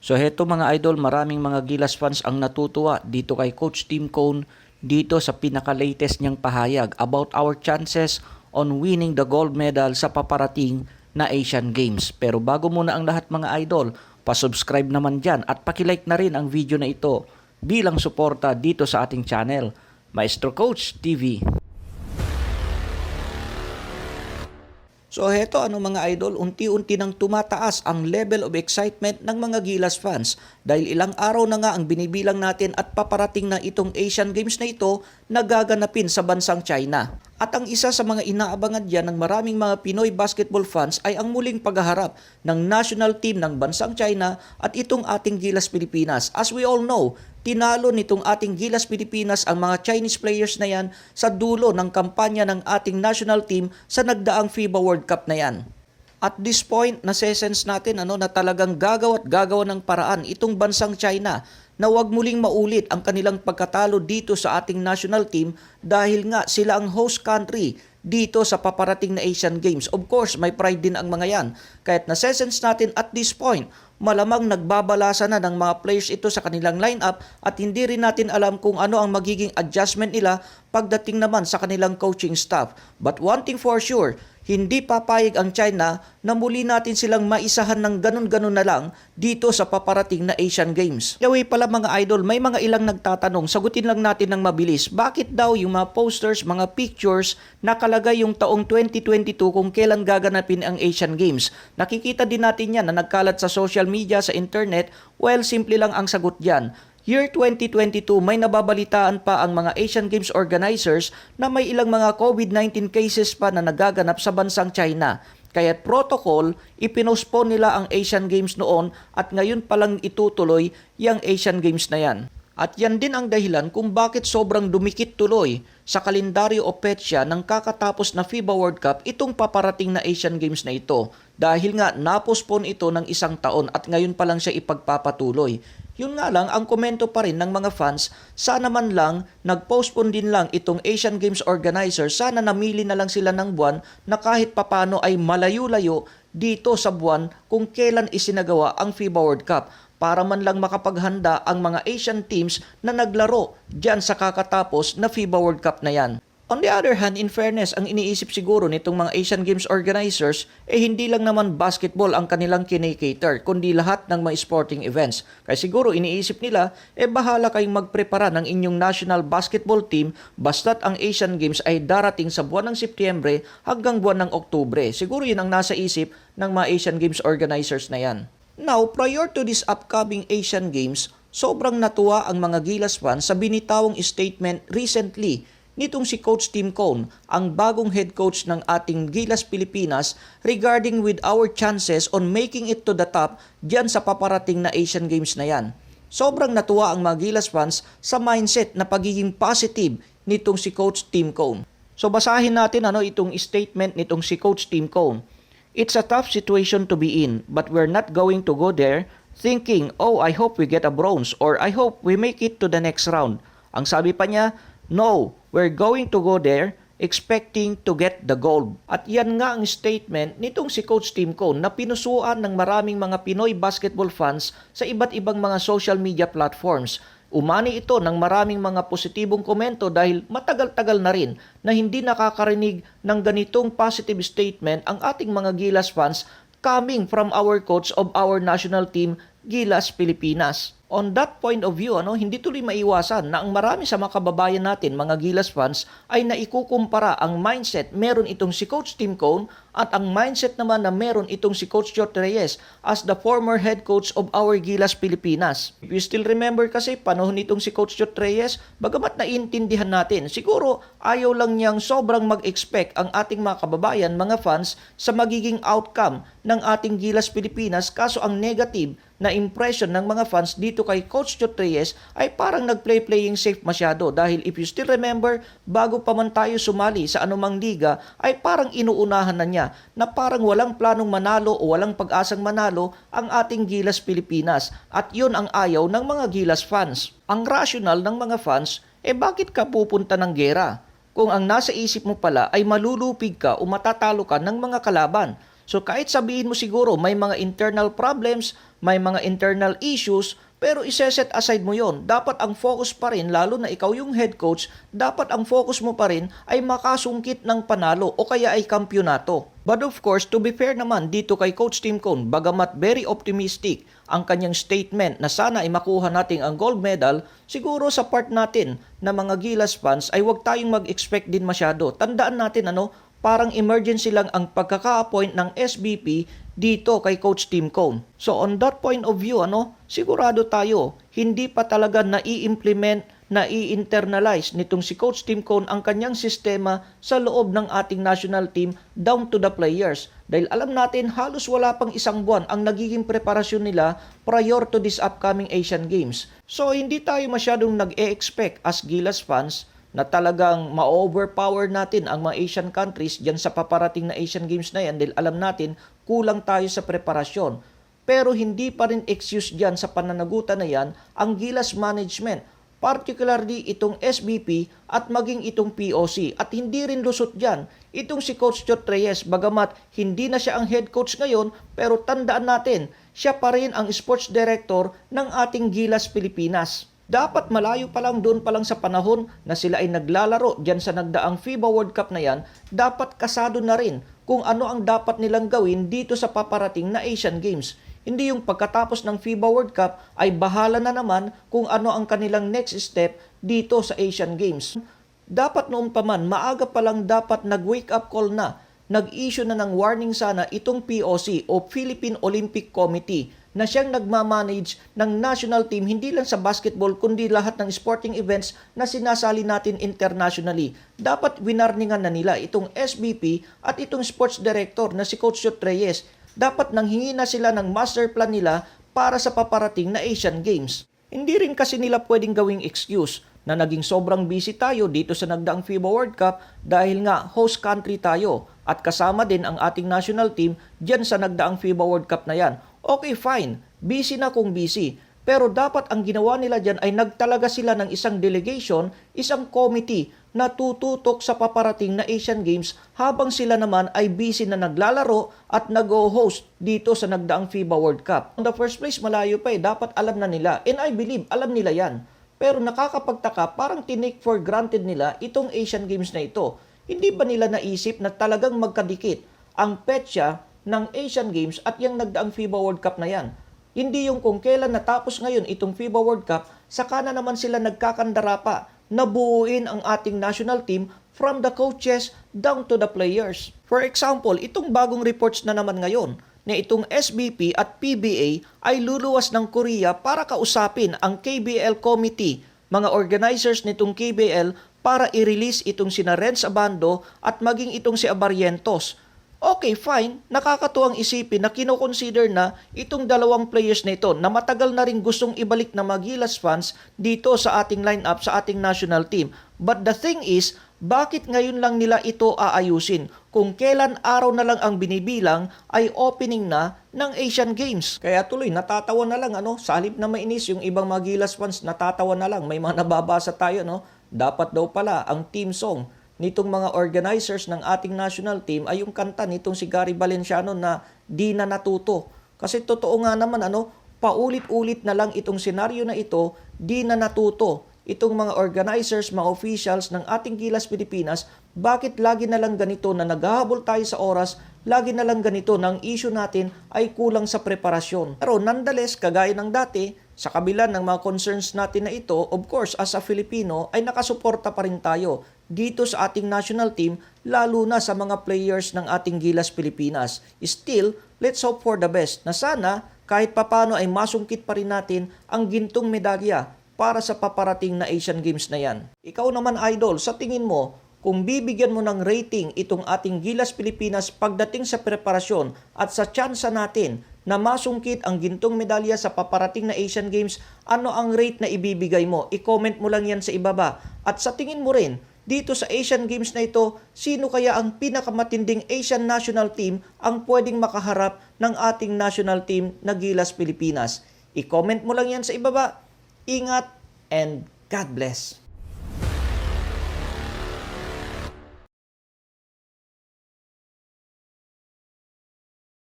So heto mga idol, maraming mga Gilas fans ang natutuwa dito kay Coach Tim Cone dito sa pinaka-latest niyang pahayag about our chances on winning the gold medal sa paparating na Asian Games. Pero bago muna ang lahat mga idol, pasubscribe naman dyan at pakilike na rin ang video na ito bilang suporta dito sa ating channel, Maestro Coach TV. So heto mga idol, unti-unti nang tumataas ang level of excitement ng mga Gilas fans dahil ilang araw na nga ang binibilang natin at paparating na itong Asian Games na ito na gaganapin sa bansang China. At ang isa sa mga inaabangan dyan ng maraming mga Pinoy basketball fans ay ang muling paghaharap ng national team ng bansang China at itong ating Gilas Pilipinas. As we all know, tinalo nitong ating Gilas Pilipinas ang mga Chinese players na yan sa dulo ng kampanya ng ating national team sa nagdaang FIBA World Cup na yan. At this point, nasesense natin na talagang gagawa ng paraan itong bansang China na wag muling maulit ang kanilang pagkatalo dito sa ating national team dahil nga sila ang host country dito sa paparating na Asian Games. Of course, may pride din ang mga yan. Kahit nasesense natin at this point, malamang nagbabalasa na ng mga players ito sa kanilang lineup at hindi rin natin alam kung ano ang magiging adjustment nila pagdating naman sa kanilang coaching staff. But one thing for sure, hindi papayag ang China na muli natin silang maisahan ng ganun-ganun na lang dito sa paparating na Asian Games. Anyway pala mga idol, may mga ilang nagtatanong, sagutin lang natin ng mabilis. Bakit daw yung mga posters, mga pictures, nakalagay yung taong 2022 kung kailan gaganapin ang Asian Games? Nakikita din natin yan na nagkalat sa social media, sa internet. Well, simple lang ang sagot dyan. Year 2022, may nababalitaan pa ang mga Asian Games organizers na may ilang mga COVID-19 cases pa na nagaganap sa bansang China. Kaya't protocol, ipinospone nila ang Asian Games noon at ngayon palang itutuloy yung Asian Games na yan. At yan din ang dahilan kung bakit sobrang dumikit tuloy sa kalendaryo o petsa ng kakatapos na FIBA World Cup itong paparating na Asian Games na ito. Dahil nga napospone ito ng isang taon at ngayon pa lang siya ipagpapatuloy. Yun nga lang, ang komento pa rin ng mga fans, sana man lang, nag-postpone din lang itong Asian Games organizer, sana namili na lang sila ng buwan na kahit papano ay malayo-layo dito sa buwan kung kailan isinagawa ang FIBA World Cup para man lang makapaghanda ang mga Asian teams na naglaro dyan sa kakatapos na FIBA World Cup na yan. On the other hand, in fairness, ang iniisip siguro nitong mga Asian Games organizers hindi lang naman basketball ang kanilang kinikater, kundi lahat ng mga sporting events. Kaya siguro iniisip nila, bahala kayong magprepara ng inyong national basketball team basta't ang Asian Games ay darating sa buwan ng Setyembre hanggang buwan ng Oktubre. Siguro yun ang nasa isip ng mga Asian Games organizers na yan. Now, prior to this upcoming Asian Games, sobrang natuwa ang mga Gilas fans sa binitawang statement recently nitong si Coach Tim Cone, ang bagong head coach ng ating Gilas Pilipinas regarding with our chances on making it to the top dyan sa paparating na Asian Games na yan. Sobrang natuwa ang mga Gilas fans sa mindset na pagiging positive nitong si Coach Tim Cone. So basahin natin itong statement nitong si Coach Tim Cone. It's a tough situation to be in, but we're not going to go there thinking, oh, I hope we get a bronze or I hope we make it to the next round. Ang sabi pa niya, no, we're going to go there expecting to get the gold. At yan nga ang statement nitong si Coach Tim Cone na pinusuan ng maraming mga Pinoy basketball fans sa iba't ibang mga social media platforms. Umani ito ng maraming mga positibong komento dahil matagal-tagal na rin na hindi nakakarinig ng ganitong positive statement ang ating mga Gilas fans coming from our coach of our national team, Gilas Pilipinas. On that point of view, hindi tuloy maiwasan na ang marami sa mga kababayan natin, mga Gilas fans, ay naikukumpara ang mindset meron itong si Coach Tim Cone at ang mindset naman na meron itong si Coach Chot Reyes as the former head coach of our Gilas Pilipinas. If you still remember kasi, panahon nitong si Coach Chot Reyes, bagamat naiintindihan natin, siguro ayaw lang niyang sobrang mag-expect ang ating mga kababayan, mga fans, sa magiging outcome ng ating Gilas Pilipinas, kaso ang negative na impression ng mga fans dito kay Coach Chot Reyes ay parang nag-playing safe masyado dahil if you still remember, bago pa man tayo sumali sa anumang liga ay parang inuunahan na niya na parang walang planong manalo o walang pag-asang manalo ang ating Gilas Pilipinas at yun ang ayaw ng mga Gilas fans. Ang rational ng mga fans, bakit ka pupunta ng gera? Kung ang nasa isip mo pala ay malulupig ka o matatalo ka ng mga kalaban. So kahit sabihin mo siguro may mga internal problems, may mga internal issues, pero iseset aside mo yon. Dapat ang focus pa rin, lalo na ikaw yung head coach, dapat ang focus mo pa rin ay makasungkit ng panalo o kaya ay kampyonato. But of course, to be fair naman dito kay Coach Tim Cone, bagamat very optimistic ang kanyang statement na sana ay makuha natin ang gold medal, siguro sa part natin na mga Gilas fans ay huwag tayong mag-expect din masyado. Tandaan natin parang emergency lang ang pagkaka-appoint ng SBP dito kay Coach Tim Cone. So on that point of view, sigurado tayo, hindi pa talaga nai-implement, nai-internalize nitong si Coach Tim Cone ang kanyang sistema sa loob ng ating national team down to the players. Dahil alam natin halos wala pang isang buwan ang nagiging preparasyon nila prior to this upcoming Asian Games. So hindi tayo masyadong nag-e-expect as Gilas fans na talagang ma-overpower natin ang mga Asian countries dyan sa paparating na Asian Games na yan dahil alam natin kulang tayo sa preparasyon. Pero hindi pa rin excuse dyan sa pananagutan na yan ang Gilas management, particularly itong SBP at maging itong POC. At hindi rin lusot dyan itong si Coach Chot Reyes, bagamat hindi na siya ang head coach ngayon, pero tandaan natin, siya pa rin ang sports director ng ating Gilas Pilipinas. Dapat malayo pa lang doon pa lang sa panahon na sila ay naglalaro dyan sa nagdaang FIBA World Cup na yan, dapat kasado na rin kung ano ang dapat nilang gawin dito sa paparating na Asian Games. Hindi yung pagkatapos ng FIBA World Cup ay bahala na naman kung ano ang kanilang next step dito sa Asian Games. Dapat noon pa man, maaga pa lang dapat nag-wake up call na, nag-issue na ng warning sana itong POC o Philippine Olympic Committee na siyang nagmamanage ng national team hindi lang sa basketball kundi lahat ng sporting events na sinasali natin internationally. Dapat winarningan na nila itong SBP at itong sports director na si Coach Chot Reyes. Dapat nanghingi na sila ng master plan nila para sa paparating na Asian Games. Hindi rin kasi nila pwedeng gawing excuse na naging sobrang busy tayo dito sa nagdaang FIBA World Cup dahil nga host country tayo at kasama din ang ating national team dyan sa nagdaang FIBA World Cup na yan. Okay, fine. Busy na kung busy. Pero dapat ang ginawa nila dyan ay nagtalaga sila ng isang delegation, isang committee na tututok sa paparating na Asian Games habang sila naman ay busy na naglalaro at nag-host dito sa nagdaang FIBA World Cup. In the first place, malayo pa dapat alam na nila. And I believe, alam nila yan. Pero nakakapagtaka, parang tinake for granted nila itong Asian Games na ito. Hindi ba nila naisip na talagang magkadikit ang petsa ng Asian Games at yung nagdaang FIBA World Cup na yan? Hindi yung kung kailan natapos ngayon itong FIBA World Cup, saka na naman sila nagkakandara pa na buuin ang ating national team from the coaches down to the players. For example, itong bagong reports na naman ngayon na itong SBP at PBA ay luluwas ng Korea para kausapin ang KBL committee, mga organizers nitong KBL para i-release itong sina Renz Abando at maging itong si Abarrientos. Okay, fine. Nakakatuwang isipin na kinoconsider na itong dalawang players na ito na matagal na rin gustong ibalik na mga Gilas fans dito sa ating lineup, sa ating national team. But the thing is, bakit ngayon lang nila ito aayusin? Kung kailan araw na lang ang binibilang ay opening na ng Asian Games. Kaya tuloy, natatawa na lang, sa halip na mainis yung ibang mga Gilas fans, natatawa na lang. May mga nababasa tayo, dapat daw pala ang team song nitong mga organizers ng ating national team ay yung kanta nitong si Gary Valenciano na Di Na Natuto. Kasi totoo nga naman, paulit-ulit na lang itong senaryo na ito, di na natuto. Itong mga organizers, mga officials ng ating Gilas Pilipinas, bakit lagi na lang ganito na naghahabol tayo sa oras, lagi na lang ganito na ang issue natin ay kulang sa preparasyon. Pero nonetheless, kagaya ng dati, sa kabila ng mga concerns natin na ito, of course, as a Filipino, ay nakasuporta pa rin tayo dito sa ating national team, lalo na sa mga players ng ating Gilas Pilipinas. Still, let's hope for the best na sana kahit papano ay masungkit pa rin natin ang gintong medalya para sa paparating na Asian Games na yan. Ikaw naman, Idol, sa tingin mo, kung bibigyan mo ng rating itong ating Gilas Pilipinas pagdating sa preparasyon at sa tsansa natin na masungkit ang gintong medalya sa paparating na Asian Games, ano ang rate na ibibigay mo? I-comment mo lang yan sa ibaba. At sa tingin mo rin, dito sa Asian Games na ito, sino kaya ang pinakamatinding Asian national team ang pwedeng makaharap ng ating national team na Gilas Pilipinas? I-comment mo lang yan sa ibaba. Ingat and God bless.